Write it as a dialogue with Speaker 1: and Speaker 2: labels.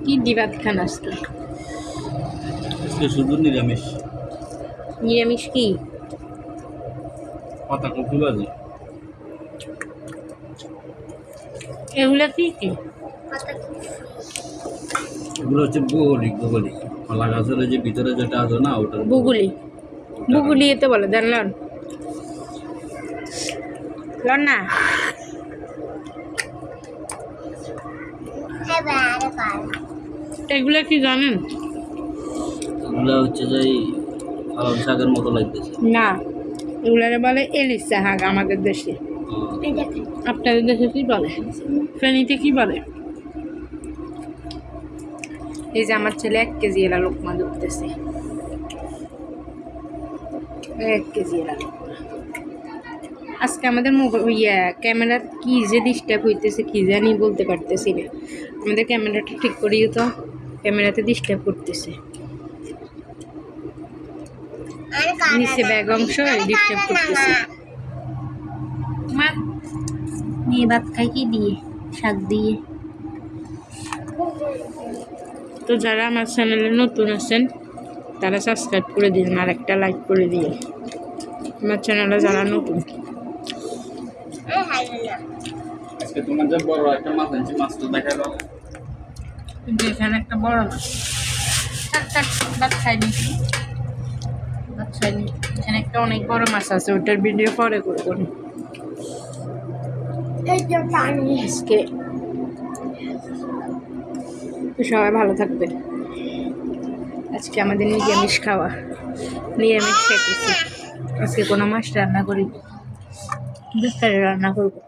Speaker 1: কি দিবাত খান আজকে?
Speaker 2: আজকে শুধু নিরামিষ।
Speaker 1: নিরামিষ কি?
Speaker 2: পাতাকপি ভাজি।
Speaker 1: এগুলা কি কি?
Speaker 2: এগুলো হচ্ছে বুগলি বুগলি, কলা গাছের যে ভিতরে যেটা আছে না ওটা
Speaker 1: বুগুলি। বুগুলি এতে বলে দেন লন লন না। এগুলা কি জানেন?
Speaker 2: এগুলো হচ্ছে যে পালং শাকের মতো লাগতেছে।
Speaker 1: না, এগুলারে বলে এলিশ শাক আমাদের দেশে। আপনাদের দেশে কি বলে? ফেনীতে কি বলে? এই যে আমার ছেলে 1 কেজি এলা লোকমা ধরতেছে, 1 কেজি এলা লোকমা। আজকে আমাদের ক্যামেরার কি যে ডিস্টার্ব হইতেছে কি জানি বলতে পারতেছি না। আমাদের ক্যামেরাটা ঠিক করিও তো, ক্যামেরাতে ডিস্টার্ব করতেছে, নিচে ব্যাগ অংশ ডিস্টার্ব করতেছে। মা নিয়ে ভাত খাই কি দিয়ে? শাক দিয়ে। তো যারা আমার চ্যানেলে নতুন আছেন তারা সাবস্ক্রাইব করে দিন, আর একটা লাইক করে দিয়ে। আমার চ্যানেলে যারা নতুন।
Speaker 2: আজকে তোমার যে বড় একটা মাছ আনছি, মাছটা দেখা দাও।
Speaker 1: কিন্তু এখানে একটা বড় মাছ। ভাত খাইনি, ভাত খাইনি। এখানে একটা অনেক বড় মাছ আছে, ওটার ভিডিও পরে করবো। আজকে তো সবাই ভালো থাকবেন। আজকে আমাদের নিরামিষ খাওয়া, নিরামিষ খেতেছি। আজকে কোনো মাছ রান্না করি, বিস্তারে রান্না করবো।